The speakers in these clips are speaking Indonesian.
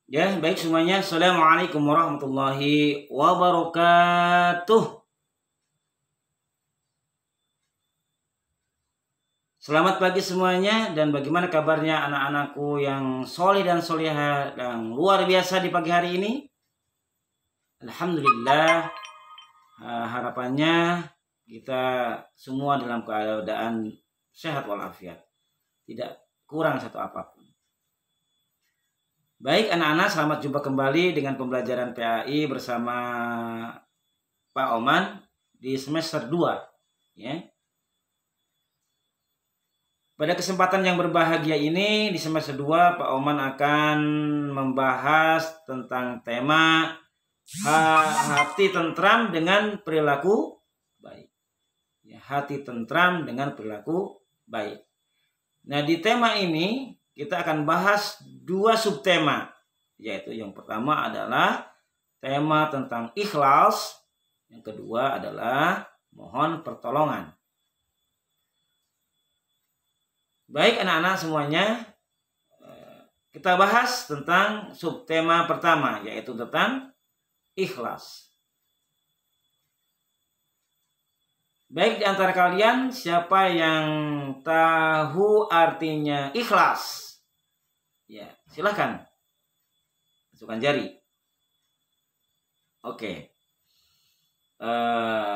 Ya, baik semuanya. Assalamualaikum warahmatullahi wabarakatuh. Selamat pagi semuanya, dan bagaimana kabarnya anak-anakku yang soleh dan soleha yang luar biasa di pagi hari ini? Alhamdulillah, harapannya kita semua dalam keadaan sehat walafiat, tidak kurang satu apapun. Baik anak-anak, selamat jumpa kembali dengan pembelajaran PAI bersama Pak Oman di semester 2 ya. Pada kesempatan yang berbahagia ini di semester 2 Pak Oman akan membahas tentang tema hati tentram dengan perilaku baik. Ya, hati tentram dengan perilaku baik. Nah, di tema ini kita akan bahas 2 subtema, yaitu yang pertama adalah tema tentang ikhlas, yang kedua adalah mohon pertolongan. Baik anak-anak semuanya, kita bahas tentang subtema pertama, yaitu tentang ikhlas. Baik di antara kalian, siapa yang tahu artinya ikhlas? Ya, silakan. Masukkan jari. Oke.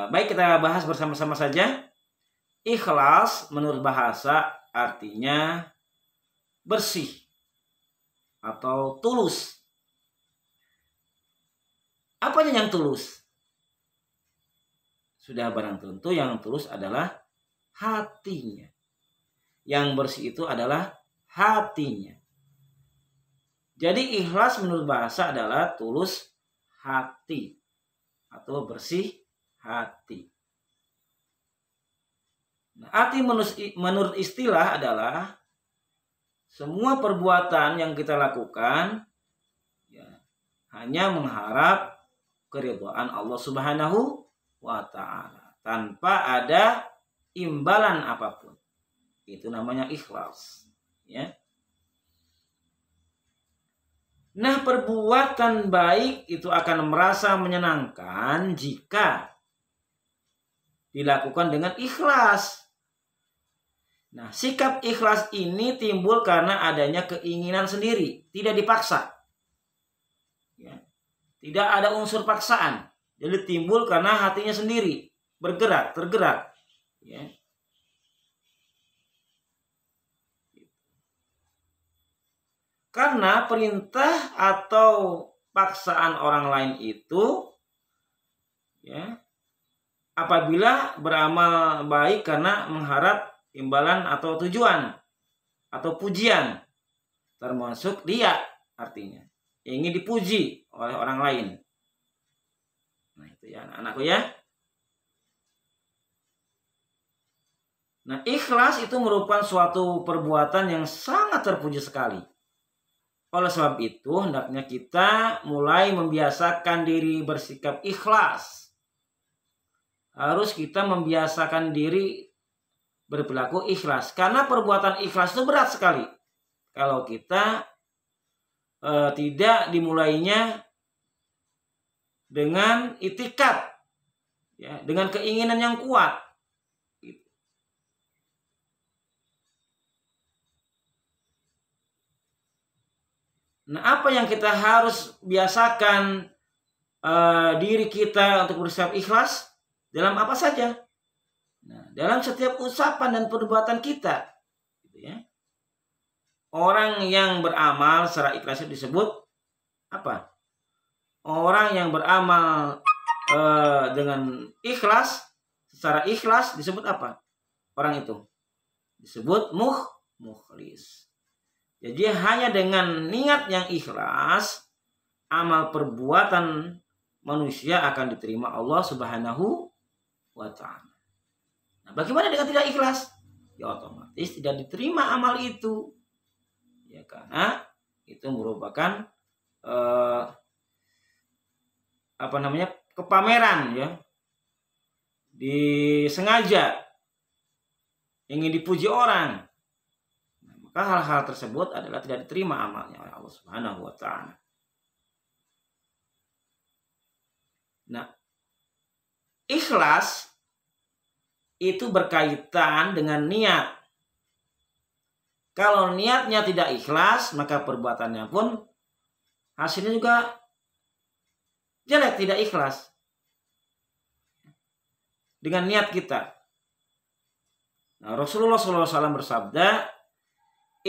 Baik, kita bahas bersama-sama saja. Ikhlas menurut bahasa artinya bersih atau tulus. Apanya yang tulus? Sudah barang tentu yang tulus adalah hatinya. Yang bersih itu adalah hatinya. Jadi ikhlas menurut bahasa adalah tulus hati atau bersih hati. Nah, arti menurut istilah adalah semua perbuatan yang kita lakukan ya, hanya mengharap keridhaan Allah Subhanahu wa ta'ala tanpa ada imbalan apapun. Itu namanya ikhlas ya. Nah, perbuatan baik itu akan merasa menyenangkan jika dilakukan dengan ikhlas. Nah, sikap ikhlas ini timbul karena adanya keinginan sendiri, tidak dipaksa. Ya. Tidak ada unsur paksaan. Jadi timbul karena hatinya sendiri, tergerak. Ya. Karena perintah atau paksaan orang lain itu ya, apabila beramal baik karena mengharap imbalan atau tujuan atau pujian, termasuk dia artinya ingin dipuji oleh orang lain. Nah, itu ya anak-anakku ya. Nah, ikhlas itu merupakan suatu perbuatan yang sangat terpuji sekali. Oleh sebab itu, hendaknya kita mulai membiasakan diri bersikap ikhlas. Harus kita membiasakan diri berperilaku ikhlas. Karena perbuatan ikhlas itu berat sekali. Kalau kita tidak dimulainya dengan itikat, ya, dengan keinginan yang kuat. Nah, apa yang kita harus biasakan diri kita untuk bersikap ikhlas dalam apa saja? Nah, dalam setiap ucapan dan perbuatan kita, gitu ya. Orang yang beramal secara ikhlas itu disebut apa? Orang yang beramal dengan ikhlas, secara ikhlas disebut apa? Orang itu disebut mukhlis. Jadi hanya dengan niat yang ikhlas, amal perbuatan manusia akan diterima Allah Subhanahu wa ta'ala. Nah, bagaimana dengan tidak ikhlas? Ya otomatis tidak diterima amal itu. Ya, karena itu merupakan kepameran ya. Disengaja ingin dipuji orang. Maka hal-hal tersebut adalah tidak diterima amalnya oleh Allah Subhanahu wa ta'ala. Nah, ikhlas itu berkaitan dengan niat. Kalau niatnya tidak ikhlas, maka perbuatannya pun hasilnya juga jelek, tidak ikhlas. Dengan niat kita. Nah, Rasulullah SAW bersabda,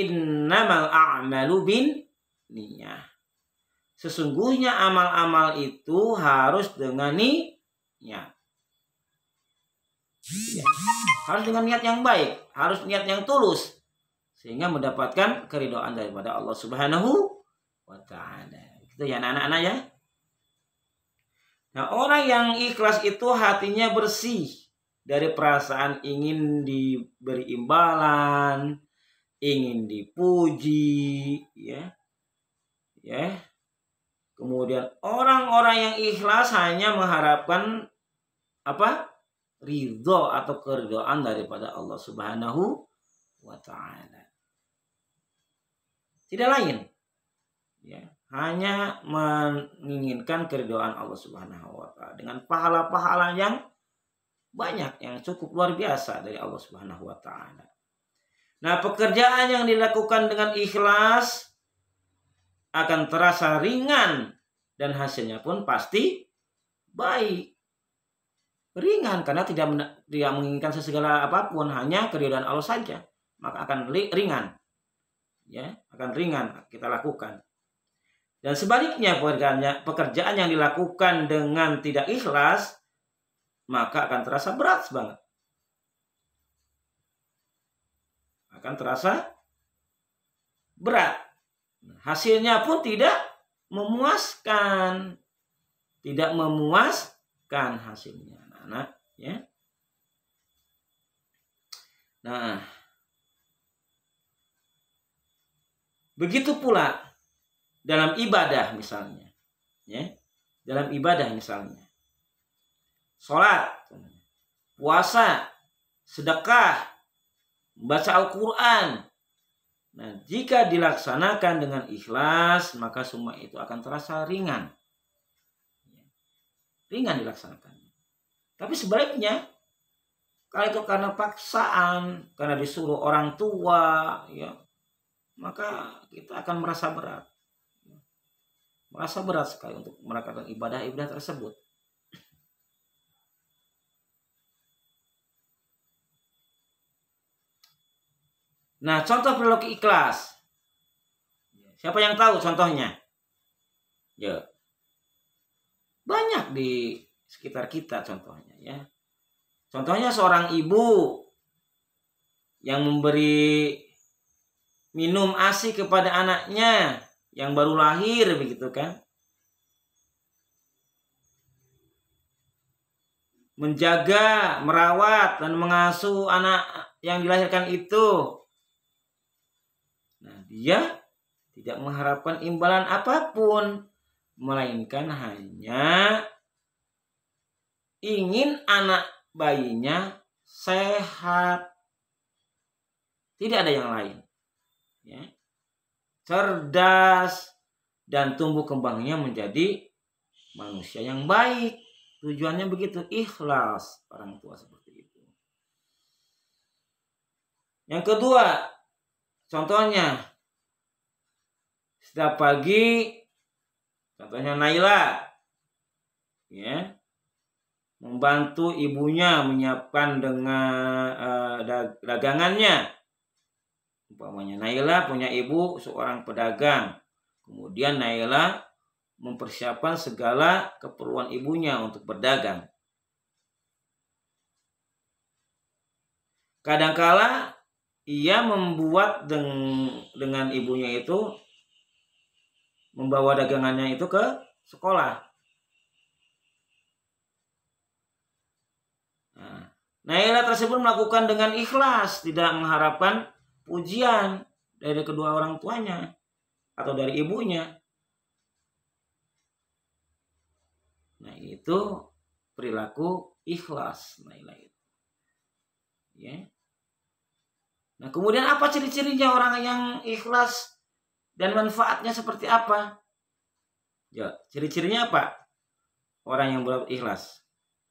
innamal a'malu bin niyah. Sesungguhnya amal-amal itu harus dengan niat. Ya. Harus dengan niat yang baik, harus niat yang tulus, sehingga mendapatkan keridhaan daripada Allah Subhanahu wa ta'ala. Gitu ya anak-anak ya. Nah, orang yang ikhlas itu hatinya bersih dari perasaan ingin diberi imbalan, ingin dipuji, ya. Kemudian orang-orang yang ikhlas hanya mengharapkan apa? Ridho atau keridhaan daripada Allah Subhanahu wa ta'ala. Tidak lain. Ya, hanya menginginkan keridhaan Allah Subhanahu wa ta'ala dengan pahala-pahala yang banyak, yang cukup luar biasa dari Allah Subhanahu wa ta'ala. Nah, pekerjaan yang dilakukan dengan ikhlas akan terasa ringan dan hasilnya pun pasti baik. Ringan karena tidak menginginkan segala apapun, hanya keridhaan Allah saja, maka akan ringan. Ya, akan ringan kita lakukan. Dan sebaliknya pekerjaan yang dilakukan dengan tidak ikhlas maka akan terasa berat banget. Akan terasa berat. Hasilnya pun tidak memuaskan. Tidak memuaskan hasilnya, anak-anak, ya. Nah, begitu pula dalam ibadah misalnya, ya. Dalam ibadah misalnya, sholat, puasa, sedekah, membaca Al-Quran. Nah, jika dilaksanakan dengan ikhlas, maka semua itu akan terasa ringan. Ringan dilaksanakannya. Tapi sebaliknya, kalau itu karena paksaan, karena disuruh orang tua, ya, maka kita akan merasa berat. Merasa berat sekali untuk melakukan ibadah-ibadah tersebut. Nah, contoh perilaku ikhlas. Siapa yang tahu contohnya? Ya. Banyak di sekitar kita contohnya, ya. Contohnya seorang ibu yang memberi minum ASI kepada anaknya yang baru lahir, begitu kan? Menjaga, merawat dan mengasuh anak yang dilahirkan itu. Nah, dia tidak mengharapkan imbalan apapun, melainkan hanya ingin anak bayinya sehat. Tidak ada yang lain. Ya. Cerdas dan tumbuh kembangnya menjadi manusia yang baik. Tujuannya begitu, ikhlas orang tua seperti itu. Yang kedua, contohnya setiap pagi, contohnya Naila, ya, membantu ibunya menyiapkan dengan dagangannya. Umpamanya Naila punya ibu seorang pedagang, kemudian Naila mempersiapkan segala keperluan ibunya untuk berdagang. Kadangkala ia membuat dengan ibunya itu, membawa dagangannya itu ke sekolah. Nah, Naila tersebut melakukan dengan ikhlas, tidak mengharapkan pujian dari kedua orang tuanya atau dari ibunya. Nah, itu perilaku ikhlas Naila itu. Ya. Nah, kemudian apa ciri-cirinya orang yang ikhlas dan manfaatnya seperti apa? Ya, ciri-cirinya apa? orang yang berbuat ikhlas.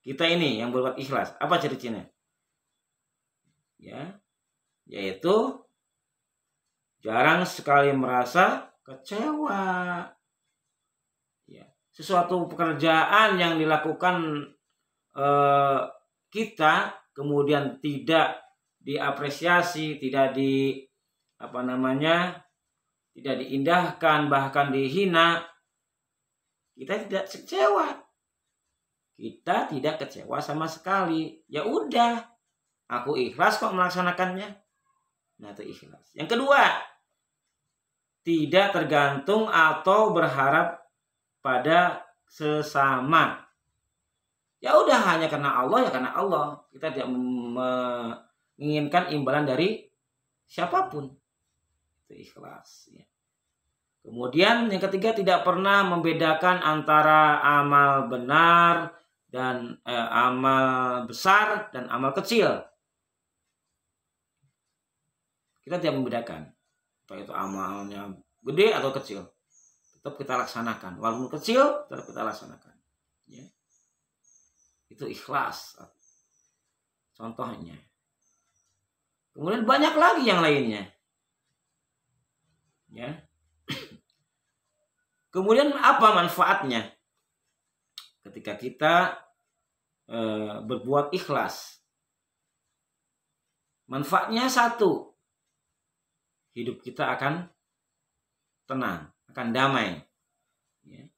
Kita ini yang berbuat ikhlas. Apa ciri-cirinya? Ya, yaitu jarang sekali merasa kecewa. Ya, sesuatu pekerjaan yang dilakukan kita kemudian tidak diapresiasi, tidak tidak diindahkan, bahkan dihina, kita tidak kecewa. Kita tidak kecewa sama sekali. Ya udah, aku ikhlas kok melaksanakannya. Nah, itu ikhlas. Yang kedua, tidak tergantung atau berharap pada sesama. Ya udah, hanya karena Allah, ya karena Allah. Kita tidak menginginkan imbalan dari siapapun. Itu ikhlas. Ya. Kemudian yang ketiga, tidak pernah membedakan antara amal benar dan amal besar dan amal kecil. Kita tidak membedakan. Entah itu amalnya gede atau kecil. Tetap kita laksanakan. Walaupun kecil, tetap kita laksanakan. Ya. Itu ikhlas. Contohnya. Kemudian banyak lagi yang lainnya. Ya. Kemudian apa manfaatnya ketika kita berbuat ikhlas? Manfaatnya satu, hidup kita akan tenang, akan damai. Ya.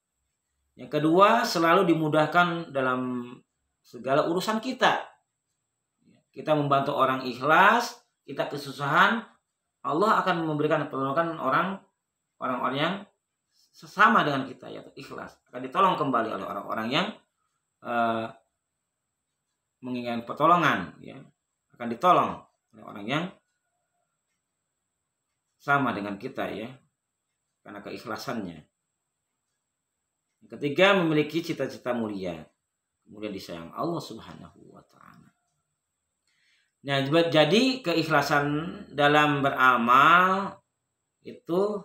Yang kedua, selalu dimudahkan dalam segala urusan kita. Kita membantu orang ikhlas, kita kesusahan, Allah akan memberikan pertolongan orang-orang yang sesama dengan kita, yaitu ikhlas. Akan ditolong kembali oleh orang-orang yang menginginkan pertolongan, ya. Akan ditolong oleh orang yang sama dengan kita, ya, karena keikhlasannya. Yang ketiga, memiliki cita-cita mulia, kemudian disayang Allah Subhanahu wa Ta'ala. Nah, jadi keikhlasan dalam beramal itu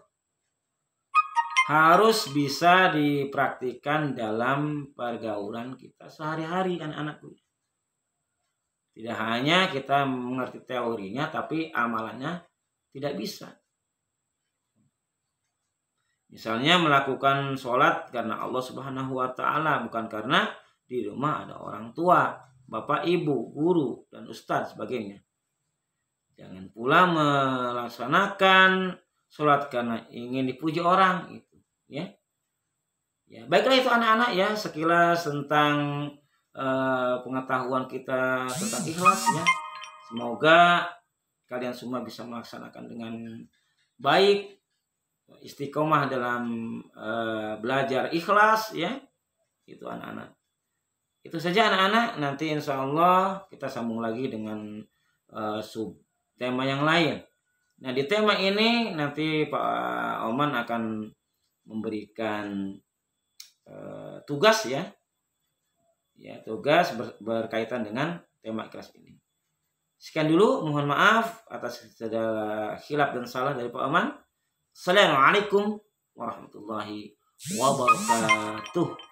harus bisa dipraktikkan dalam pergaulan kita sehari-hari, anak-anakku. Tidak hanya kita mengerti teorinya, tapi amalannya tidak bisa. Misalnya melakukan sholat karena Allah Subhanahu wa Ta'ala, bukan karena di rumah ada orang tua, bapak, ibu, guru, dan ustadz sebagainya. Jangan pula melaksanakan sholat karena ingin dipuji orang, itu, ya. Ya, baiklah itu anak-anak, ya, sekilas tentang pengetahuan kita tentang ikhlas, ya. Semoga kalian semua bisa melaksanakan dengan baik, istiqomah dalam belajar ikhlas, ya. Itu anak-anak. Itu saja anak-anak. Nanti insya Allah kita sambung lagi dengan sub tema yang lain. Nah, di tema ini nanti Pak Oman akan memberikan tugas, ya. Ya, tugas berkaitan dengan tema ikhlas ini. Sekian dulu, mohon maaf atas segala khilaf dan salah dari Pak Oman. Assalamualaikum warahmatullahi wabarakatuh.